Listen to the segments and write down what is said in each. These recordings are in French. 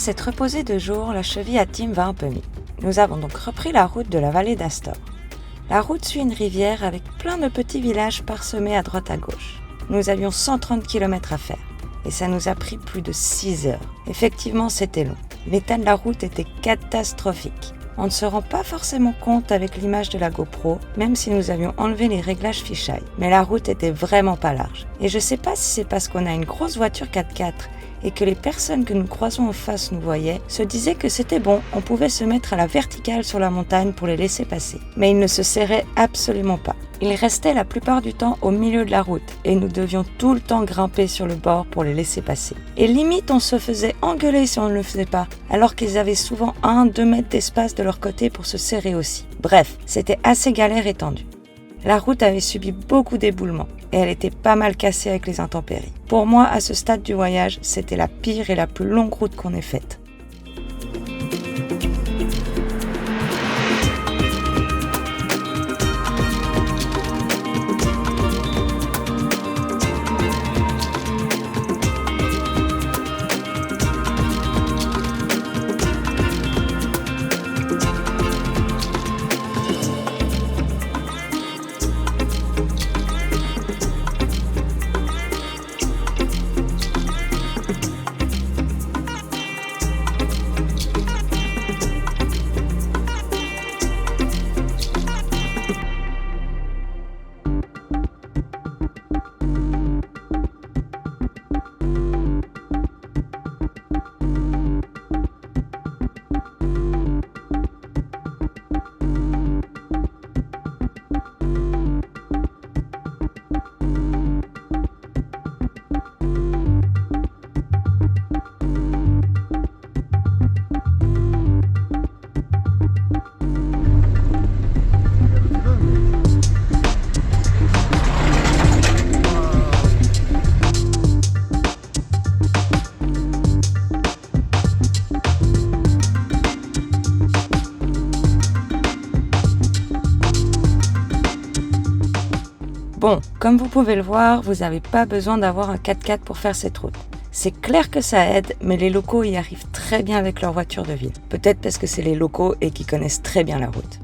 s'être reposé 2 jours, la cheville à Tim va un peu mieux. Nous avons donc repris la route de la vallée d'Astor. La route suit une rivière avec plein de petits villages parsemés à droite à gauche. Nous avions 130 km à faire et ça nous a pris plus de 6 heures. Effectivement, c'était long. L'état de la route était catastrophique. On ne se rend pas forcément compte avec l'image de la GoPro, même si nous avions enlevé les réglages fisheye. Mais la route était vraiment pas large. Et je sais pas si c'est parce qu'on a une grosse voiture 4x4 et que les personnes que nous croisons en face nous voyaient, se disaient que c'était bon, on pouvait se mettre à la verticale sur la montagne pour les laisser passer. Mais ils ne se serraient absolument pas. Ils restaient la plupart du temps au milieu de la route et nous devions tout le temps grimper sur le bord pour les laisser passer. Et limite, on se faisait engueuler si on ne le faisait pas, alors qu'ils avaient souvent 1-2 mètres d'espace de leur côté pour se serrer aussi. Bref, c'était assez galère et tendu. La route avait subi beaucoup d'éboulements et elle était pas mal cassée avec les intempéries. Pour moi, à ce stade du voyage, c'était la pire et la plus longue route qu'on ait faite. Bon, comme vous pouvez le voir, vous n'avez pas besoin d'avoir un 4x4 pour faire cette route. C'est clair que ça aide, mais les locaux y arrivent très bien avec leur voiture de ville. Peut-être parce que c'est les locaux et qu'ils connaissent très bien la route.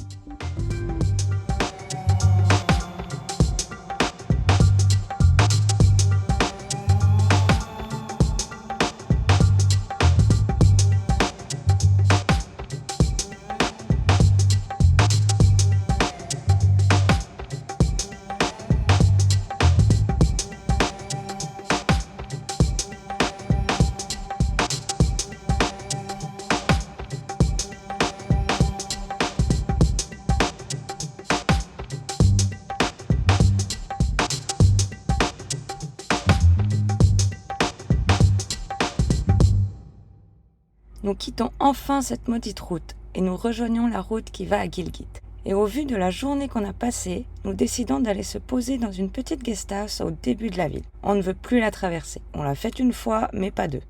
Nous quittons enfin cette maudite route et nous rejoignons la route qui va à Gilgit. Et au vu de la journée qu'on a passée, nous décidons d'aller se poser dans une petite guest house au début de la ville. On ne veut plus la traverser. On l'a faite une fois, mais pas deux.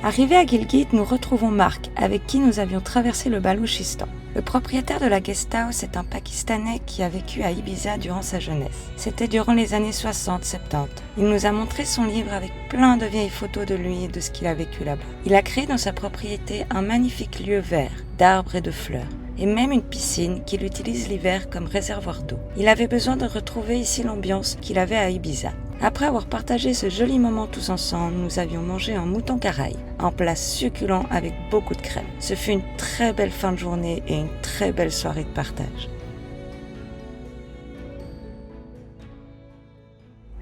Arrivés à Gilgit, nous retrouvons Mark, avec qui nous avions traversé le Balouchistan. Le propriétaire de la guest house est un Pakistanais qui a vécu à Ibiza durant sa jeunesse. C'était durant les années 60-70. Il nous a montré son livre avec plein de vieilles photos de lui et de ce qu'il a vécu là-bas. Il a créé dans sa propriété un magnifique lieu vert, d'arbres et de fleurs, et même une piscine qu'il utilise l'hiver comme réservoir d'eau. Il avait besoin de retrouver ici l'ambiance qu'il avait à Ibiza. Après avoir partagé ce joli moment tous ensemble, nous avions mangé un mouton caraï, un plat succulent avec beaucoup de crème. Ce fut une très belle fin de journée et une très belle soirée de partage.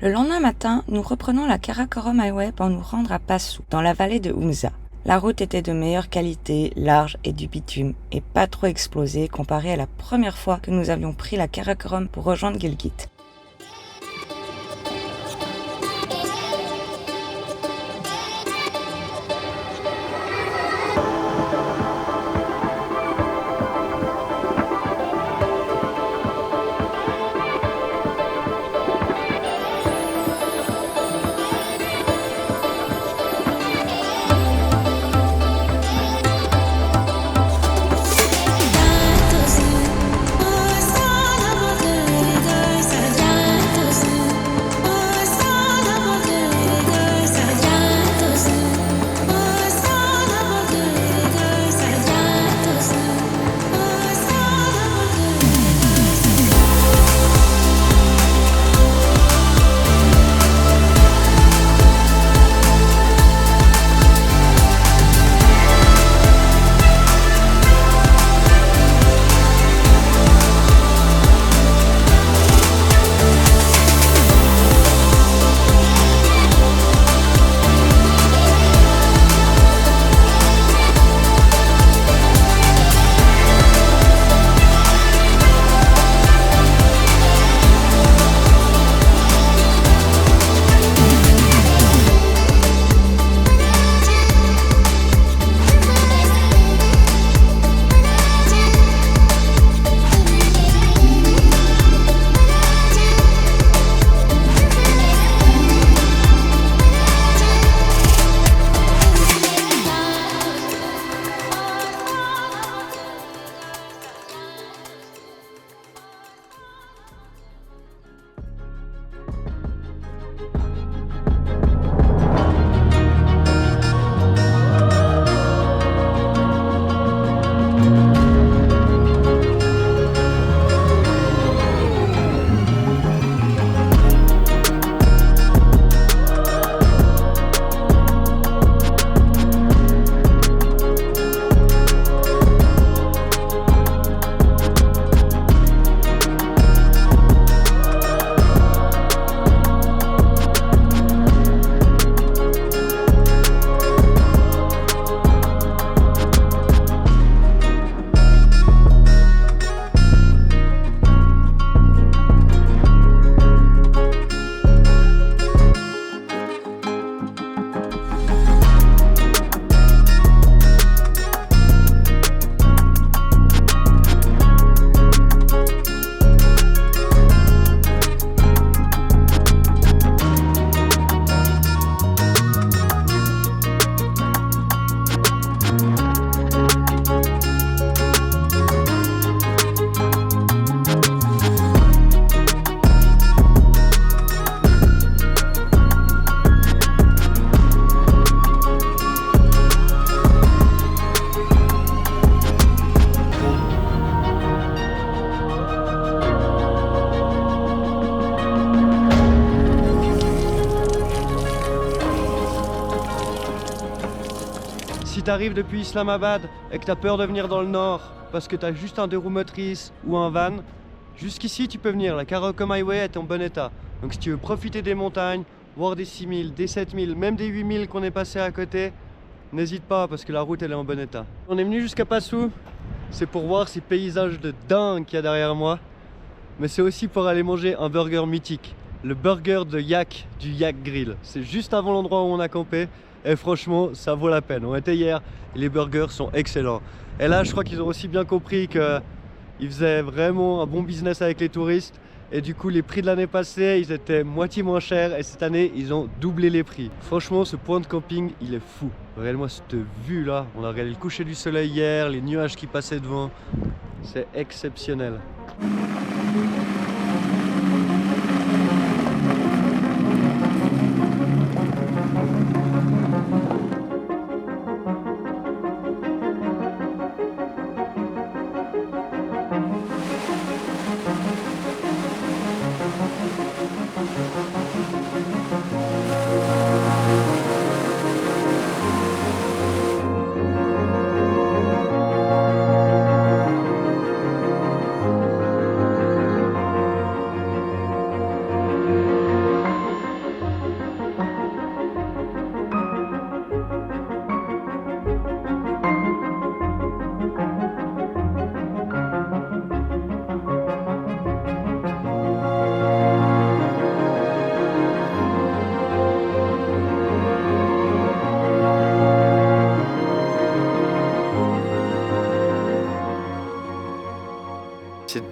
Le lendemain matin, nous reprenons la Karakoram Highway pour nous rendre à Passau, dans la vallée de Humza. La route était de meilleure qualité, large et du bitume, et pas trop explosée comparée à la première fois que nous avions pris la Karakorum pour rejoindre Gilgit. Si t'arrives depuis Islamabad et que t'as peur de venir dans le nord parce que t'as juste un 2 roues motrices ou un van, jusqu'ici tu peux venir, la Karakorum Highway est en bon état. Donc si tu veux profiter des montagnes, voir des 6000, des 7000, même des 8000 qu'on est passé à côté, n'hésite pas parce que la route elle est en bon état. On est venu jusqu'à Passau, c'est pour voir ces paysages de dingue qu'il y a derrière moi, mais c'est aussi pour aller manger un burger mythique, le burger de Yak du Yak Grill. C'est juste avant l'endroit où on a campé. Et franchement, ça vaut la peine. On était hier et les burgers sont excellents. Et là, je crois qu'ils ont aussi bien compris qu'ils faisaient vraiment un bon business avec les touristes. Et du coup, les prix de l'année passée, ils étaient moitié moins chers. Et cette année, ils ont doublé les prix. Franchement, ce point de camping, il est fou. Regardez-moi cette vue là. On a regardé le coucher du soleil hier, les nuages qui passaient devant. C'est exceptionnel.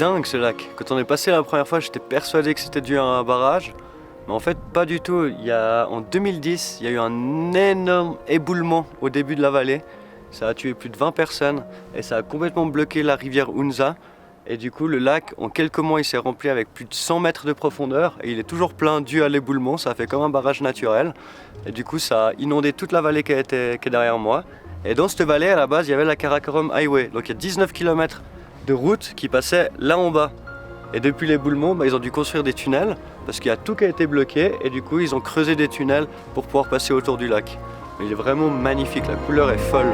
dingue ce lac. Quand on est passé la première fois, j'étais persuadé que c'était dû à un barrage. Mais en fait, pas du tout. En 2010, il y a eu un énorme éboulement au début de la vallée. Ça a tué plus de 20 personnes et ça a complètement bloqué la rivière Hunza. Et du coup, le lac, en quelques mois, il s'est rempli avec plus de 100 mètres de profondeur et il est toujours plein dû à l'éboulement. Ça a fait comme un barrage naturel. Et du coup, ça a inondé toute la vallée qui est derrière moi. Et dans cette vallée, à la base, il y avait la Karakoram Highway. Donc il y a 19 km de route qui passait là en bas. Et depuis l'éboulement, ils ont dû construire des tunnels parce qu'il y a tout qui a été bloqué. Et du coup, ils ont creusé des tunnels pour pouvoir passer autour du lac. Mais il est vraiment magnifique, la couleur est folle.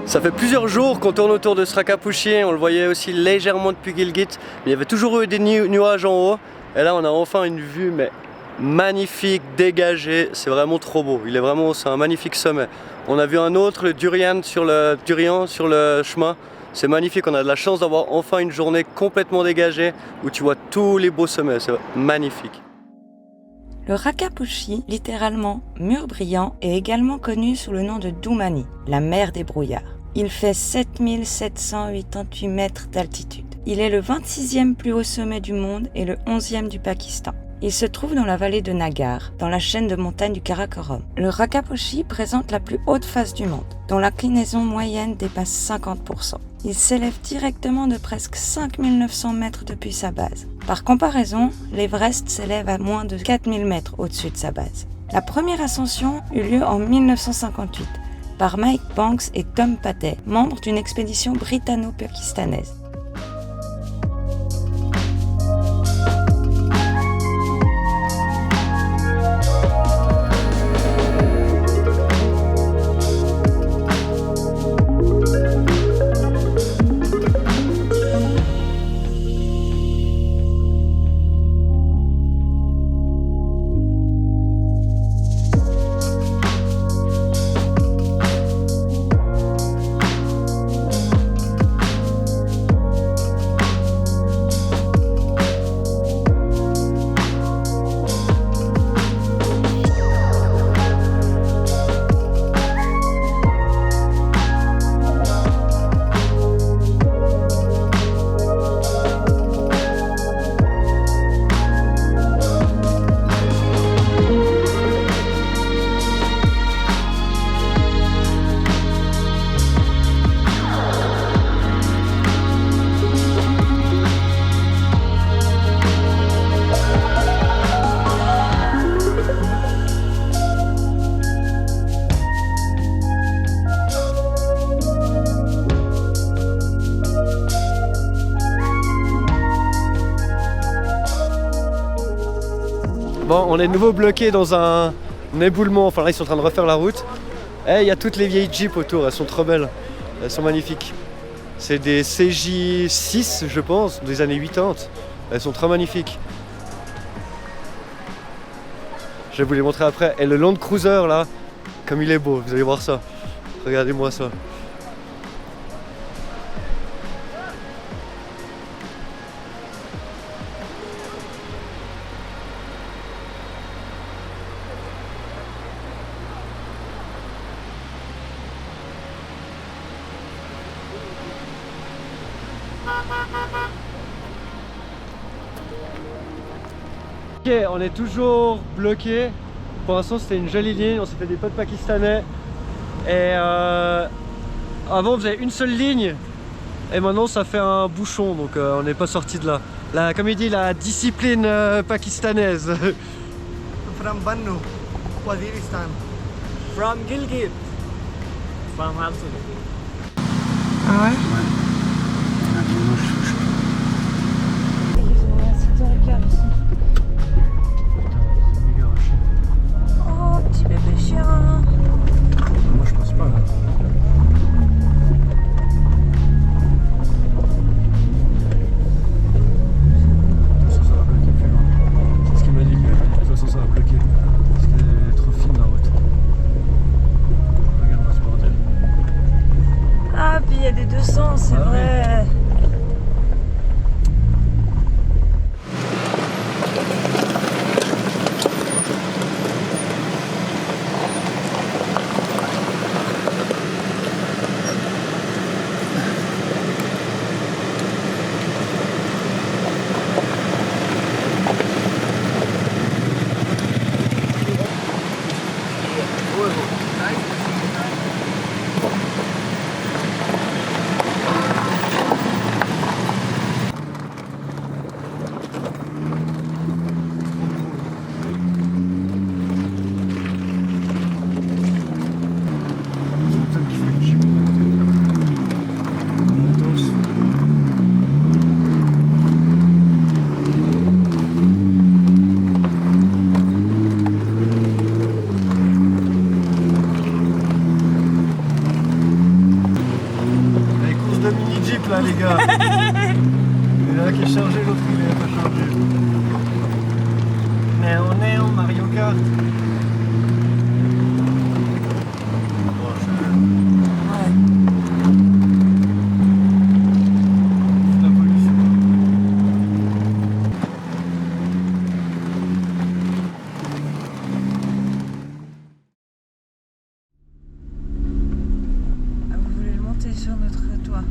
Ça fait plusieurs jours qu'on tourne autour de Srakapushi, on le voyait aussi légèrement depuis Gilgit, mais il y avait toujours eu des nuages en haut. Et là on a enfin une vue mais magnifique, dégagée, c'est vraiment trop beau. C'est un magnifique sommet. On a vu un autre, le Durian sur le chemin. C'est magnifique, on a de la chance d'avoir enfin une journée complètement dégagée où tu vois tous les beaux sommets, c'est magnifique. Le Rakapushi, littéralement mur brillant, est également connu sous le nom de Dumani, la mer des brouillards. Il fait 7788 mètres d'altitude. Il est le 26e plus haut sommet du monde et le 11e du Pakistan. Il se trouve dans la vallée de Nagar, dans la chaîne de montagnes du Karakoram. Le Rakapushi présente la plus haute face du monde, dont l'inclinaison moyenne dépasse 50%. Il s'élève directement de presque 5900 mètres depuis sa base. Par comparaison, l'Everest s'élève à moins de 4000 mètres au-dessus de sa base. La première ascension eut lieu en 1958 par Mike Banks et Tom Patey, membres d'une expédition britanno-pakistanaise. Bon, on est de nouveau bloqué dans un éboulement, enfin là ils sont en train de refaire la route. Et il y a toutes les vieilles Jeeps autour, elles sont trop belles, elles sont magnifiques. C'est des CJ6 je pense, des années 80, elles sont très magnifiques. Je vais vous les montrer après. Et le Land Cruiser là, comme il est beau, vous allez voir ça. Regardez-moi ça. Ok, on est toujours bloqué. Pour l'instant c'était une jolie ligne, on s'est fait des potes pakistanais. Et avant on faisait une seule ligne. Et maintenant ça fait un bouchon, donc on n'est pas sorti de là. Comme il dit, la discipline pakistanaise. From Bannu, Waziristan. From Gilgit. From Hamsun. Ah ouais? Oh, petit bébé chien. Moi je pense pas là. Ça va bloquer plus loin. C'est ce qu'il m'a dit. sang, c'est Ah vrai. Les courses de mini-jeep là les gars. Il y en a un qui est chargé, l'autre il est pas chargé. Mais on est en Mario Kart. Oh, Ouais. c'est la pollution. Ah, vous voulez le monter sur notre toit?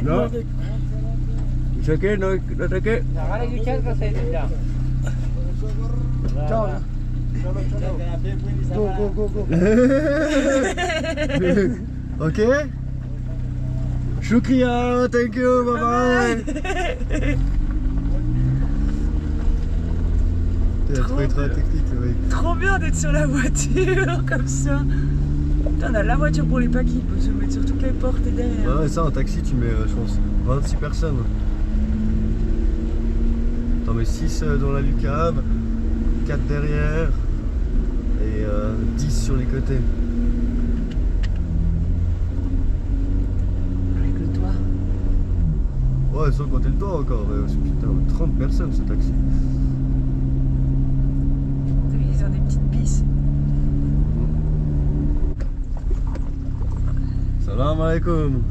No. It's okay, no, not okay. Ciao. Go, go, go, go. Ok. Shukriya, thank you, bye bye. T'as trouvé trop la technique, le mec. Trop bien d'être sur la voiture comme ça. Putain, on a la voiture pour les paquis, on peut se mettre sur toutes les portes et derrière. Ah ouais, ça en taxi tu mets, je pense, 26 personnes. T'en mets 6 dans la lucarne, 4 derrière et 10 sur les côtés. Avec le toit. Ouais, sans compter le toit encore, putain, 30 personnes ce taxi. Ils ont des petites pistes. Salam alaikum.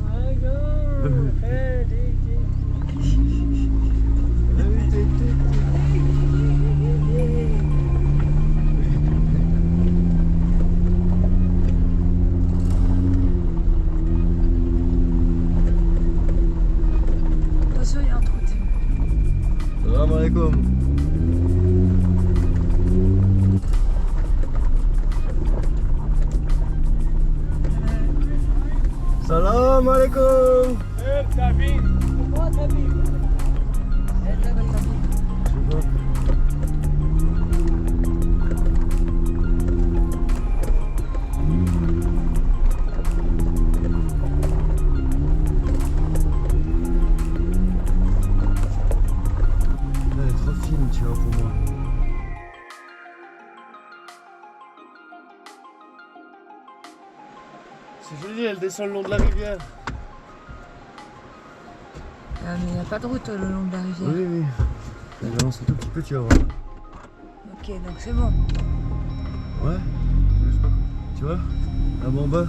Attention, il y a un trou. Salam alaikum. Salam alaikum. Elle est trop fine, tu vois, pour moi. C'est joli, elle descend le long de la rivière. Ah, mais il n'y a pas de route le long de la rivière. Oui, oui. Elle avance un tout petit peu, tu vas voir. Ok, donc c'est bon. Ouais. Je sais pas. Tu vois, là-bas en bas.